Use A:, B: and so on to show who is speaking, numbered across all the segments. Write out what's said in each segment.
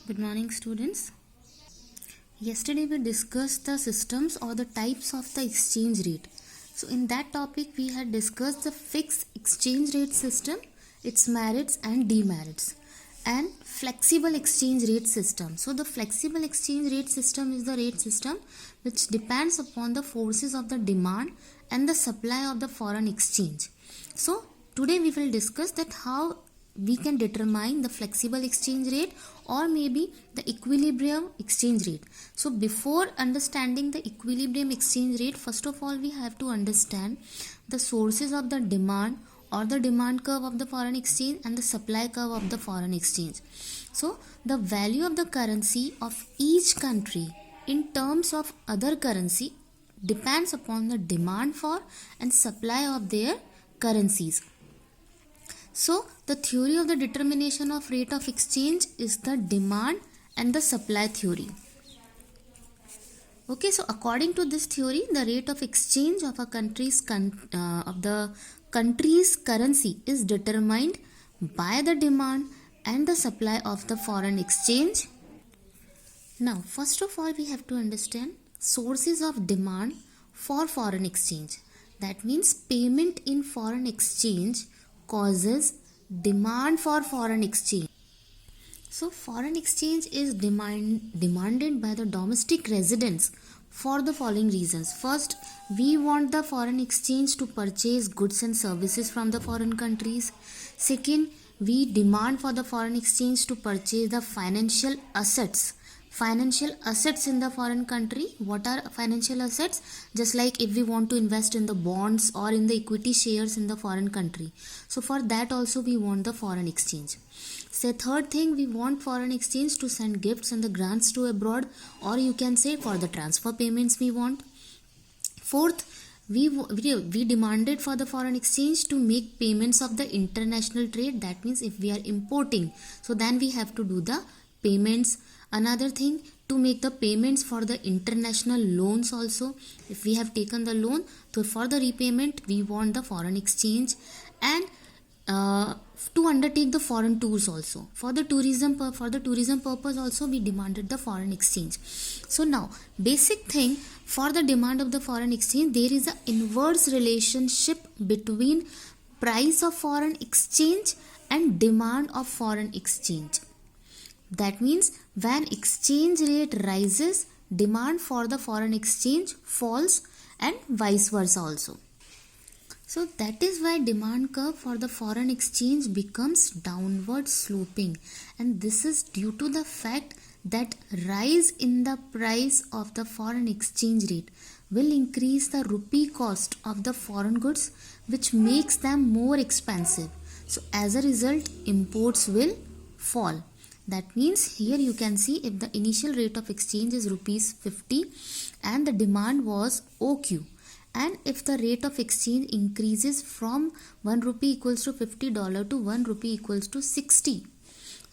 A: Good morning, students. Yesterday we discussed the systems or the types of the exchange rate. So in that topic we had discussed the fixed exchange rate system, its merits and demerits, and flexible exchange rate system. So the flexible exchange rate system is the rate system which depends upon the forces of the demand and the supply of the foreign exchange. So today we will discuss that how we can determine the flexible exchange rate or maybe the equilibrium exchange rate. So before understanding the equilibrium exchange rate, first of all we have to understand the sources of the demand or the demand curve of the foreign exchange and the supply curve of the foreign exchange. So the value of the currency of each country in terms of other currency depends upon the demand for and supply of their currencies. So the theory of the determination of rate of exchange is the demand and the supply theory. Okay, so according to this theory, the rate of exchange of a country's currency is determined by the demand and the supply of the foreign exchange. Now, first of all, we have to understand sources of demand for foreign exchange. That means payment in foreign exchange causes demand for foreign exchange. So foreign exchange is demanded by the domestic residents for the following reasons. First, we want the foreign exchange to purchase goods and services from the foreign countries. Second, we demand for the foreign exchange to purchase the financial assets in the foreign country. What are financial assets? Just like if we want to invest in the bonds or in the equity shares in the foreign country, so for that also we want the foreign exchange. So third thing, we want foreign exchange to send gifts and the grants to abroad, or you can say for the transfer payments we want. Fourth, we demanded for the foreign exchange to make payments of the international trade. That means if we are importing, so then we have to do the payments. Another thing, to make the payments for the international loans also. If we have taken the loan, so for the repayment we want the foreign exchange. And to undertake the foreign tours also, for the tourism purpose also we demanded the foreign exchange. So now basic thing, for the demand of the foreign exchange, there is an inverse relationship between price of foreign exchange and demand of foreign exchange. That means when exchange rate rises, demand for the foreign exchange falls, and vice versa also. So that is why demand curve for the foreign exchange becomes downward sloping, and this is due to the fact that rise in the price of the foreign exchange rate will increase the rupee cost of the foreign goods, which makes them more expensive. So as a result, imports will fall. That means here you can see, if the initial rate of exchange is rupees 50 and the demand was OQ, and if the rate of exchange increases from 1 rupee equals to $50 to 1 rupee equals to 60,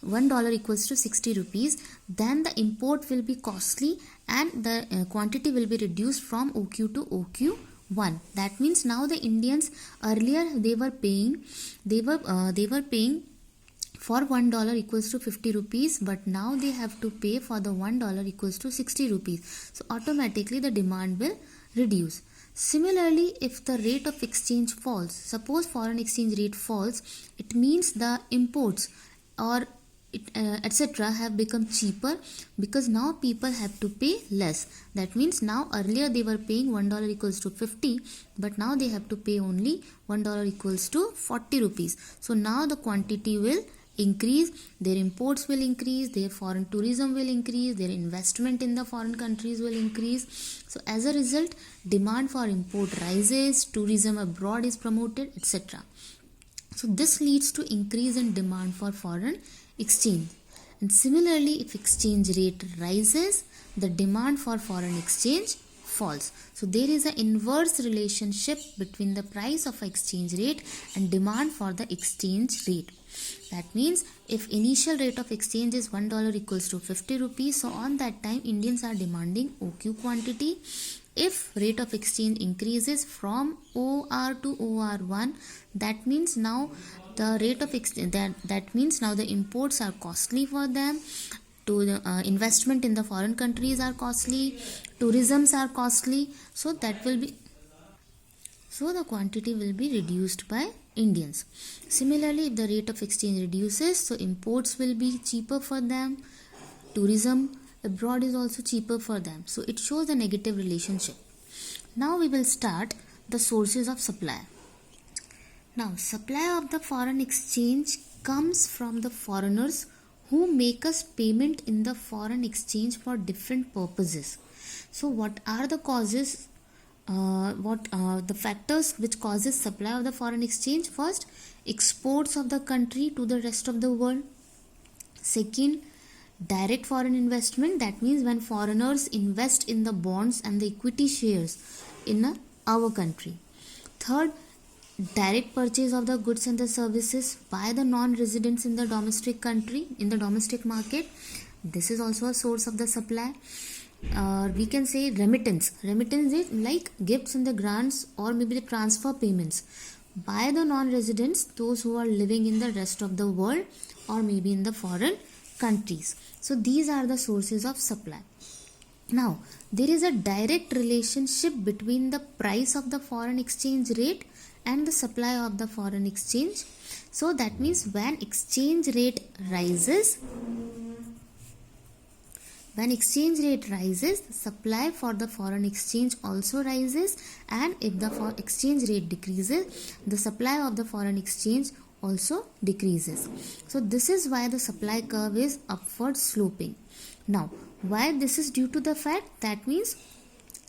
A: $1 equals to 60 rupees, then the import will be costly and the quantity will be reduced from OQ to OQ1. That means now the Indians, earlier they were paying for $1 equals to 50 rupees, but now they have to pay for the $1 equals to 60 rupees. So automatically the demand will reduce. Similarly, if the rate of exchange falls, suppose foreign exchange rate falls, it means the imports or etc. have become cheaper, because now people have to pay less. That means now earlier they were paying $1 equals to 50, but now they have to pay only $1 equals to 40 rupees. So now the quantity will increase, their imports will increase, their foreign tourism will increase, their investment in the foreign countries will increase. So as a result, demand for import rises, tourism abroad is promoted, etc. So this leads to increase in demand for foreign exchange. And similarly, if exchange rate rises, the demand for foreign exchange falls. So there is an inverse relationship between the price of exchange rate and demand for the exchange rate. That means if initial rate of exchange is $1 equals to 50 rupees, so on that time Indians are demanding OQ quantity. If rate of exchange increases from OR to OR1, that means now the rate of exchange, that means now the imports are costly for them. to investment in the foreign countries are costly, tourisms are costly, so that will be, so the quantity will be reduced by Indians. Similarly, if the rate of exchange reduces, so imports will be cheaper for them, tourism abroad is also cheaper for them. So it shows a negative relationship. Now we will start the sources of supply. Now, supply of the foreign exchange comes from the foreigners who make us payment in the foreign exchange for different purposes. So what are the causes, the factors which causes supply of the foreign exchange? First, exports of the country to the rest of the world. Second, direct foreign investment, that means when foreigners invest in the bonds and the equity shares in our country. Third, direct purchase of the goods and the services by the non-residents in the domestic country, in the domestic market. This is also a source of the supply. We can say remittance. Remittance is like gifts and the grants or maybe the transfer payments by the non-residents, those who are living in the rest of the world or maybe in the foreign countries. So these are the sources of supply. Now, there is a direct relationship between the price of the foreign exchange rate and the supply of the foreign exchange. So that means when exchange rate rises, the supply for the foreign exchange also rises, and if the exchange rate decreases, the supply of the foreign exchange also decreases. So this is why the supply curve is upward sloping. Now, why this is due to the fact that means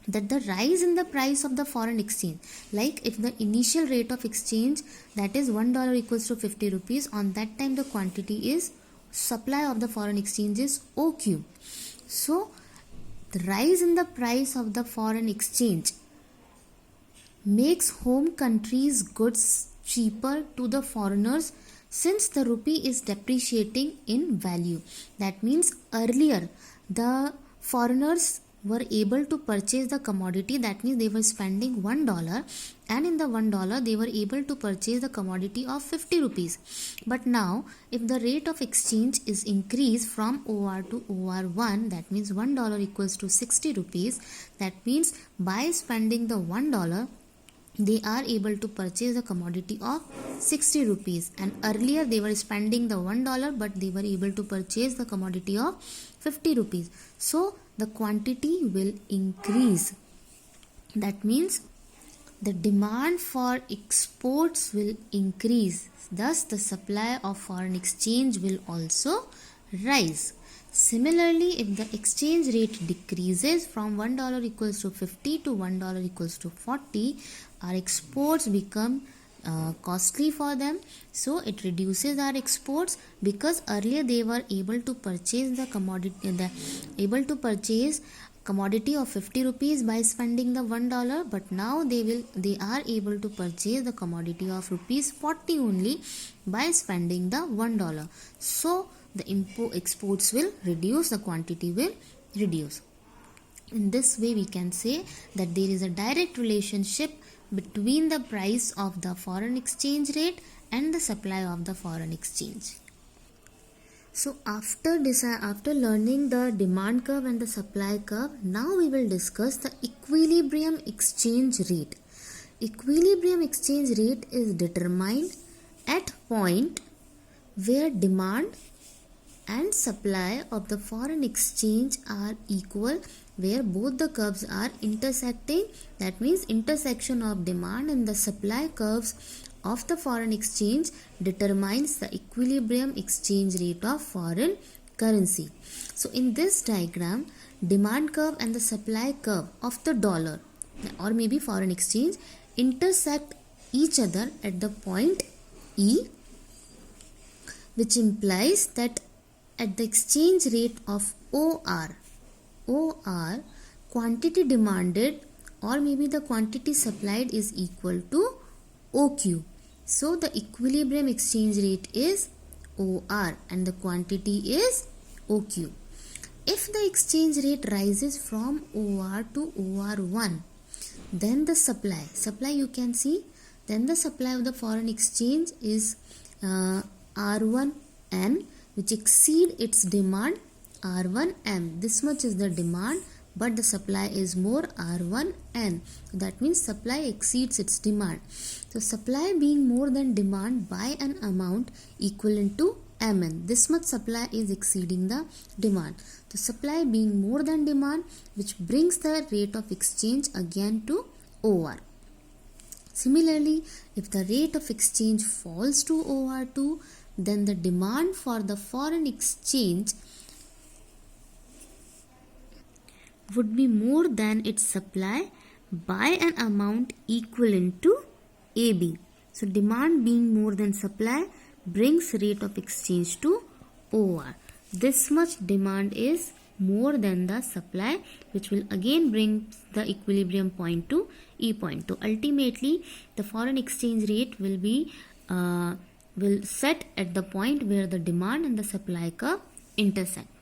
A: that the rise in the price of the foreign exchange, like if the initial rate of exchange, that is $1 equals to 50 rupees, on that time the quantity is, supply of the foreign exchange is OQ. So the rise in the price of the foreign exchange makes home country's goods cheaper to the foreigners since the rupee is depreciating in value. That means earlier the foreigners were able to purchase the commodity, that means they were spending $1, and in the $1 they were able to purchase the commodity of 50 rupees. But now if the rate of exchange is increased from OR to OR1, that means $1 equals to 60 rupees, that means by spending the $1 they are able to purchase the commodity of 60 rupees, and earlier they were spending the $1 but they were able to purchase the commodity of 50 rupees. So the quantity will increase. That means the demand for exports will increase. Thus the supply of foreign exchange will also rise. Similarly, if the exchange rate decreases from $1 equals to 50 to $1 equals to 40, our exports become costly for them. So it reduces our exports, because earlier they were able to purchase the commodity of 50 rupees by spending the $1, but now they are able to purchase the commodity of rupees 40 only by spending the $1. So the exports will reduce, the quantity will reduce. In this way we can say that there is a direct relationship between the price of the foreign exchange rate and the supply of the foreign exchange. So after learning the demand curve and the supply curve, now we will discuss the equilibrium exchange rate. Equilibrium exchange rate is determined at point where demand and supply of the foreign exchange are equal, where both the curves are intersecting. That means intersection of demand and the supply curves of the foreign exchange determines the equilibrium exchange rate of foreign currency. So in this diagram, demand curve and the supply curve of the dollar or maybe foreign exchange intersect each other at the point E, which implies that at the exchange rate of OR, quantity demanded or maybe the quantity supplied is equal to OQ. So the equilibrium exchange rate is OR and the quantity is OQ. If the exchange rate rises from OR to OR1, then the supply you can see, then the supply of the foreign exchange is R1N, which exceed its demand R1M. This much is the demand, but the supply is more, R1N. That means supply exceeds its demand. So supply being more than demand by an amount equivalent to Mn. This much supply is exceeding the demand. So supply being more than demand, which brings the rate of exchange again to OR. Similarly, if the rate of exchange falls to OR2, then the demand for the foreign exchange would be more than its supply by an amount equivalent to AB. So demand being more than supply brings rate of exchange to OR. This much demand is more than the supply, which will again bring the equilibrium point to E point. So ultimately the foreign exchange rate will be will set at the point where the demand and the supply curve intersect.